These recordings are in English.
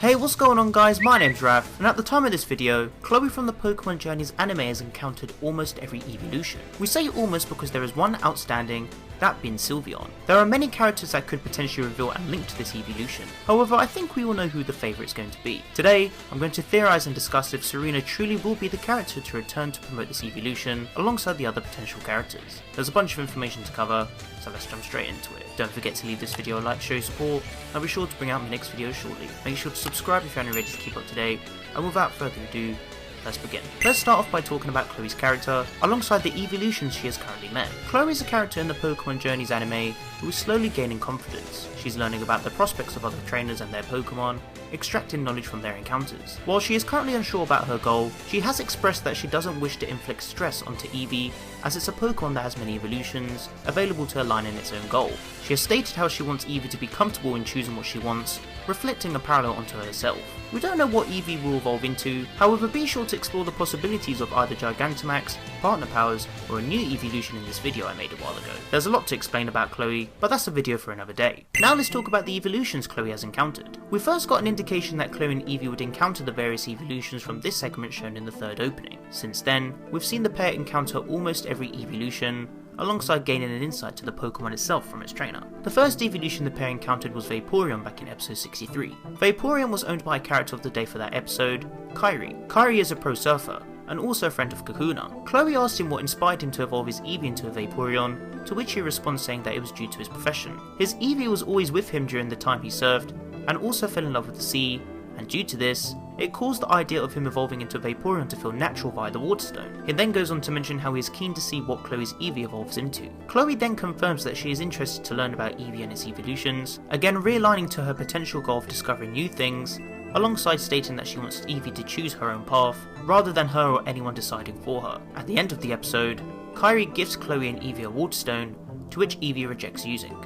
Hey, what's going on guys, my name's Raph, and at the time of this video, Chloe from the Pokemon Journeys anime has encountered almost every evolution. We say almost because there is one outstanding, that being Sylveon. There are many characters that could potentially reveal and link to this evolution, however I think we all know who the favourite is going to be. Today, I'm going to theorise and discuss if Serena truly will be the character to return to promote this evolution, alongside the other potential characters. There's a bunch of information to cover, so let's jump straight into it. Don't forget to leave this video a like, show your support, and I'll be sure to bring out my next video shortly. Make sure to subscribe if you aren't ready to keep up to date, and without further ado, let's begin. Let's start off by talking about Chloe's character, alongside the evolutions she has currently met. Chloe is a character in the Pokemon Journeys anime who is slowly gaining confidence. She's learning about the prospects of other trainers and their Pokemon, extracting knowledge from their encounters. While she is currently unsure about her goal, she has expressed that she doesn't wish to inflict stress onto Eevee, as it's a Pokemon that has many evolutions available to align in its own goal. She has stated how she wants Eevee to be comfortable in choosing what she wants, reflecting a parallel onto herself. We don't know what Eevee will evolve into, however be sure to explore the possibilities of either Gigantamax, Partner Powers, or a new evolution in this video I made a while ago. There's a lot to explain about Chloe, but that's a video for another day. Now let's talk about the evolutions Chloe has encountered. We first got an indication that Chloe and Eevee would encounter the various evolutions from this segment shown in the third opening. Since then, we've seen the pair encounter almost every evolution, alongside gaining an insight to the Pokemon itself from its trainer. The first evolution the pair encountered was Vaporeon back in episode 63. Vaporeon was owned by a character of the day for that episode, Kyrie. Kyrie is a pro surfer, and also a friend of Kakuna. Chloe asked him what inspired him to evolve his Eevee into a Vaporeon, to which he responds saying that it was due to his profession. His Eevee was always with him during the time he surfed, and also fell in love with the sea, and due to this, it caused the idea of him evolving into Vaporeon to feel natural via the water stone. He then goes on to mention how he is keen to see what Chloe's Eevee evolves into. Chloe then confirms that she is interested to learn about Eevee and its evolutions, again realigning to her potential goal of discovering new things, alongside stating that she wants Eevee to choose her own path, rather than her or anyone deciding for her. At the end of the episode, Kyrie gives Chloe and Eevee a water stone, to which Eevee rejects using,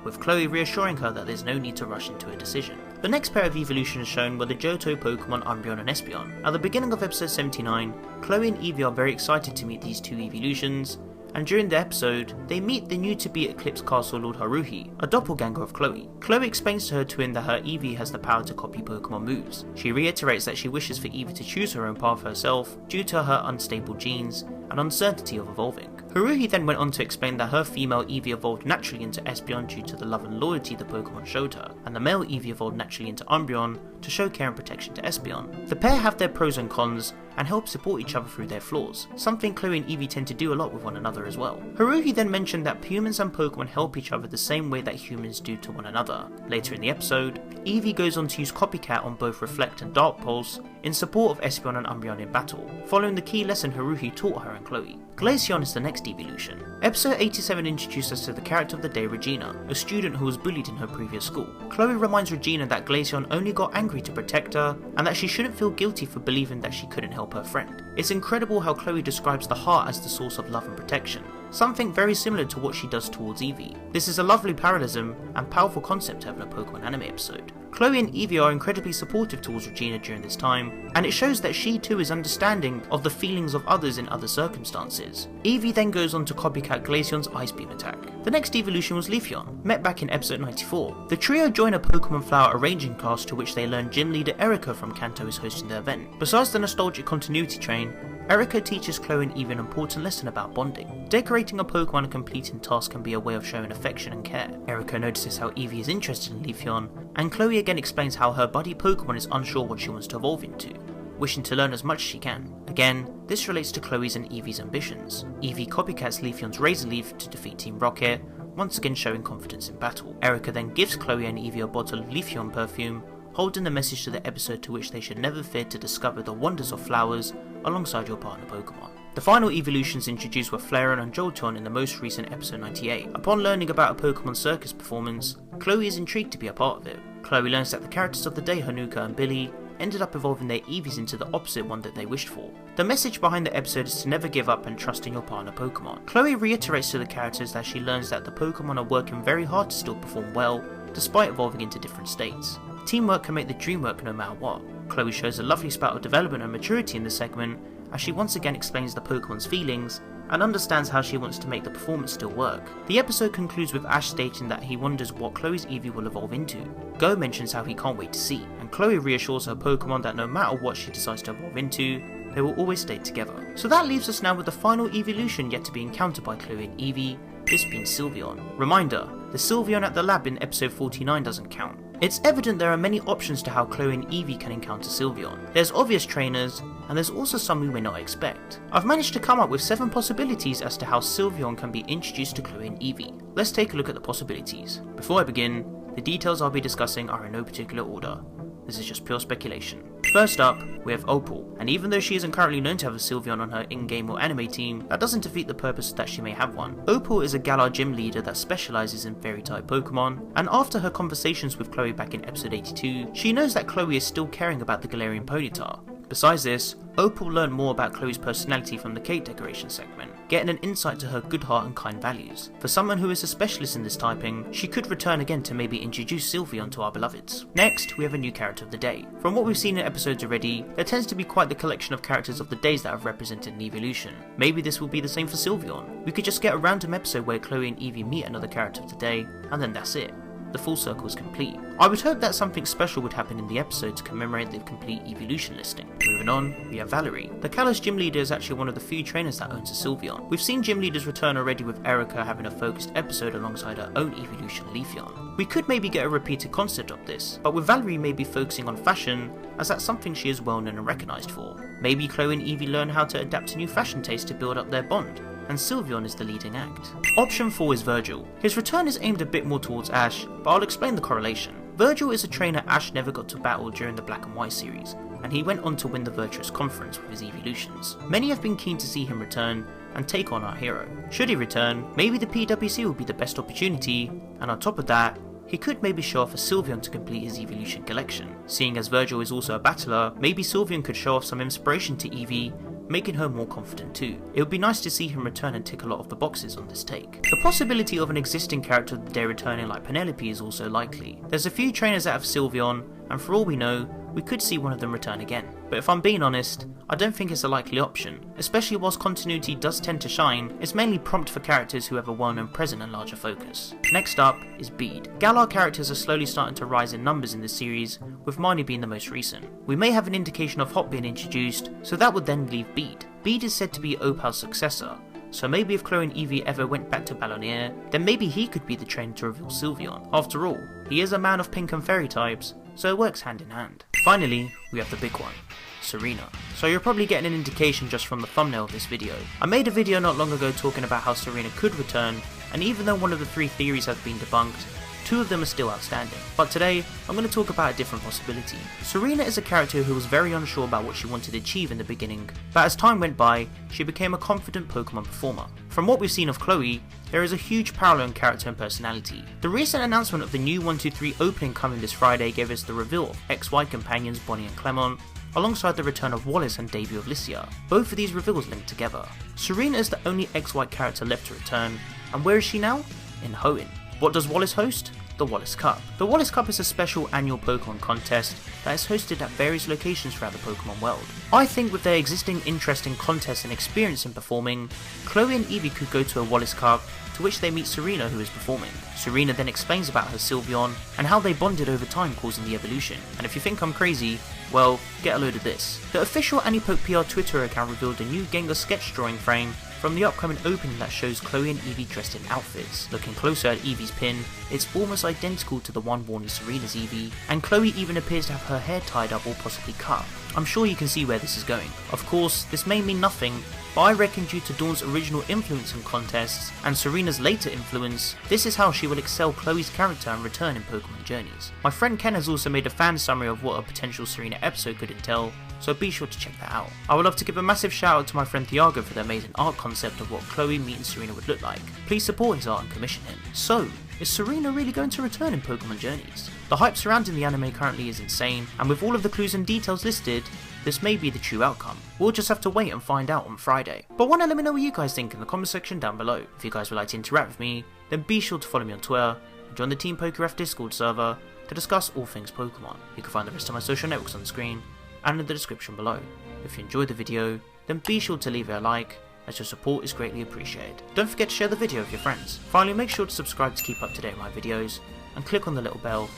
with Chloe reassuring her that there's no need to rush into a decision. The next pair of evolutions shown were the Johto Pokemon Umbreon and Espeon. At the beginning of episode 79, Chloe and Eevee are very excited to meet these two evolutions, and during the episode, they meet the new to be Eclipse Castle Lord Haruhi, a doppelganger of Chloe. Chloe explains to her twin that her Eevee has the power to copy Pokemon moves. She reiterates that she wishes for Eevee to choose her own path herself due to her unstable genes and uncertainty of evolving. Haruhi then went on to explain that her female Eevee evolved naturally into Espeon due to the love and loyalty the Pokemon showed her, and the male Eevee evolved naturally into Umbreon to show care and protection to Espeon. The pair have their pros and cons, and help support each other through their flaws, something Chloe and Eevee tend to do a lot with one another as well. Haruhi then mentioned that humans and Pokemon help each other the same way that humans do to one another. Later in the episode, Eevee goes on to use Copycat on both Reflect and Dark Pulse in support of Espeon and Umbreon in battle, following the key lesson Haruhi taught her and Chloe. Glaceon is the next evolution. Episode 87 introduced us to the character of the day, Regina, a student who was bullied in her previous school. Chloe reminds Regina that Glaceon only got angry to protect her, and that she shouldn't feel guilty for believing that she couldn't help her friend. It's incredible how Chloe describes the heart as the source of love and protection, something very similar to what she does towards Eevee. This is a lovely parallelism and powerful concept to have in a Pokemon anime episode. Chloe and Eevee are incredibly supportive towards Regina during this time, and it shows that she too is understanding of the feelings of others in other circumstances. Eevee then goes on to copycat Glaceon's Ice Beam attack. The next evolution was Leafeon, met back in episode 94. The trio join a Pokemon Flower arranging class to which they learn Gym Leader Erica from Kanto is hosting the event. Besides the nostalgic continuity train, Erica teaches Chloe and Eevee an important lesson about bonding. Decorating a Pokemon and completing tasks can be a way of showing affection and care. Erica notices how Eevee is interested in Leafeon, and Chloe again explains how her buddy Pokemon is unsure what she wants to evolve into, wishing to learn as much as she can. Again, this relates to Chloe's and Eevee's ambitions. Eevee copycats Leafeon's Razor Leaf to defeat Team Rocket, once again showing confidence in battle. Erica then gives Chloe and Eevee a bottle of Leafeon perfume, holding the message to the episode to which they should never fear to discover the wonders of flowers alongside your partner Pokemon. The final evolutions introduced were Flareon and Jolteon in the most recent episode 98. Upon learning about a Pokemon circus performance, Chloe is intrigued to be a part of it. Chloe learns that the characters of the day, Hanuka and Billy, ended up evolving their Eevees into the opposite one that they wished for. The message behind the episode is to never give up and trust in your partner Pokemon. Chloe reiterates to the characters that she learns that the Pokemon are working very hard to still perform well, despite evolving into different states. Teamwork can make the dream work no matter what. Chloe shows a lovely spout of development and maturity in this segment, as she once again explains the Pokemon's feelings and understands how she wants to make the performance still work. The episode concludes with Ash stating that he wonders what Chloe's Eevee will evolve into. Go mentions how he can't wait to see, and Chloe reassures her Pokemon that no matter what she decides to evolve into, they will always stay together. So that leaves us now with the final evolution yet to be encountered by Chloe and Eevee, this being Sylveon. Reminder, the Sylveon at the lab in episode 49 doesn't count. It's evident there are many options to how Chloe and Eevee can encounter Sylveon. There's obvious trainers, and there's also some we may not expect. I've managed to come up with 7 possibilities as to how Sylveon can be introduced to Chloe and Eevee. Let's take a look at the possibilities. Before I begin, the details I'll be discussing are in no particular order. This is just pure speculation. First up, we have Opal, and even though she isn't currently known to have a Sylveon on her in-game or anime team, that doesn't defeat the purpose that she may have one. Opal is a Galar gym leader that specialises in fairy-type Pokemon, and after her conversations with Chloe back in episode 82, she knows that Chloe is still caring about the Galarian Ponyta. Besides this, Opal learned more about Chloe's personality from the cake decoration segment, getting an insight to her good heart and kind values. For someone who is a specialist in this typing, she could return again to maybe introduce Sylveon to our beloveds. Next, we have a new character of the day. From what we've seen in episodes already, there tends to be quite the collection of characters of the days that have represented an evolution. Maybe this will be the same for Sylveon. We could just get a random episode where Chloe and Eevee meet another character of the day, and then that's it. The full circle is complete. I would hope that something special would happen in the episode to commemorate the complete evolution listing. Moving on, we have Valerie. The Kalos gym leader is actually one of the few trainers that owns a Sylveon. We've seen gym leaders return already, with Erica having a focused episode alongside her own evolution Leafeon. We could maybe get a repeated concept of this, but with Valerie maybe focusing on fashion, as that's something she is well known and recognised for. Maybe Chloe and Eevee learn how to adapt to new fashion tastes to build up their bond, and Sylveon is the leading act. Option 4 is Virgil. His return is aimed a bit more towards Ash, but I'll explain the correlation. Virgil is a trainer Ash never got to battle during the Black and White series, and he went on to win the Virtuous Conference with his evolutions. Many have been keen to see him return and take on our hero. Should he return, maybe the PWC will be the best opportunity, and on top of that, he could maybe show off a Sylveon to complete his evolution collection. Seeing as Virgil is also a battler, maybe Sylveon could show off some inspiration to Eevee, making her more confident too. It would be nice to see him return and tick a lot of the boxes on this take. The possibility of an existing character of the day returning like Penelope is also likely. There's a few trainers that have Sylveon, and for all we know, we could see one of them return again. But if I'm being honest, I don't think it's a likely option, especially whilst continuity does tend to shine, it's mainly prompt for characters who have a well-known present and larger focus. Next up is Bede. Galar characters are slowly starting to rise in numbers in the series, with Marnie being the most recent. We may have an indication of Hop being introduced, so that would then leave Bede. Bede is said to be Opal's successor, so maybe if Chloe and Eevee ever went back to Ballonier, then maybe he could be the trainer to reveal Sylveon. After all, he is a man of pink and fairy types, so it works hand in hand. Finally, we have the big one, Serena. So you're probably getting an indication just from the thumbnail of this video. I made a video not long ago talking about how Serena could return, and even though one of the 3 theories have been debunked, 2 of them are still outstanding. But today, I'm going to talk about a different possibility. Serena is a character who was very unsure about what she wanted to achieve in the beginning, but as time went by, she became a confident Pokemon performer. From what we've seen of Chloe, there is a huge parallel in character and personality. The recent announcement of the new 123 opening coming this Friday gave us the reveal of XY companions Bonnie and Clemont, alongside the return of Wallace and debut of Licia. Both of these reveals linked together. Serena is the only XY character left to return, and where is she now? In Hoenn. What does Wallace host? The Wallace Cup. The Wallace Cup is a special annual Pokemon contest that is hosted at various locations throughout the Pokemon world. I think with their existing interest in contests and experience in performing, Chloe and Eevee could go to a Wallace Cup, to which they meet Serena, who is performing. Serena then explains about her Sylveon and how they bonded over time, causing the evolution. And if you think I'm crazy, well, get a load of this. The official Anipoke PR Twitter account revealed a new Gengar sketch drawing frame from the upcoming opening that shows Chloe and Eevee dressed in outfits. Looking closer at Eevee's pin, it's almost identical to the one worn in Serena's Eevee, and Chloe even appears to have her hair tied up or possibly cut. I'm sure you can see where this is going. Of course, this may mean nothing, but I reckon due to Dawn's original influence in contests, and Serena's later influence, this is how she will excel Chloe's character and return in Pokemon Journeys. My friend Ken has also made a fan summary of what a potential Serena episode could entail, so be sure to check that out. I would love to give a massive shout out to my friend Thiago for the amazing art concept of what Chloe meeting Serena would look like. Please support his art and commission him. So, is Serena really going to return in Pokemon Journeys? The hype surrounding the anime currently is insane, and with all of the clues and details listed, this may be the true outcome. We'll just have to wait and find out on Friday. But wanna let me know what you guys think in the comment section down below. If you guys would like to interact with me, then be sure to follow me on Twitter and join the Team PokeRef Discord server to discuss all things Pokemon. You can find the rest of my social networks on the screen and in the description below. If you enjoyed the video, then be sure to leave it a like as your support is greatly appreciated. Don't forget to share the video with your friends. Finally, make sure to subscribe to keep up to date with my videos, and click on the little bell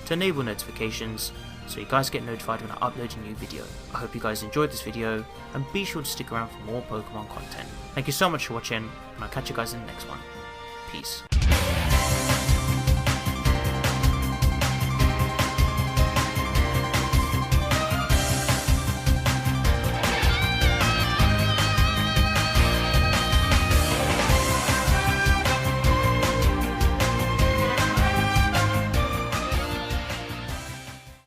to enable notifications so you guys get notified when I upload a new video. I hope you guys enjoyed this video, and be sure to stick around for more Pokemon content. Thank you so much for watching, and I'll catch you guys in the next one. Peace.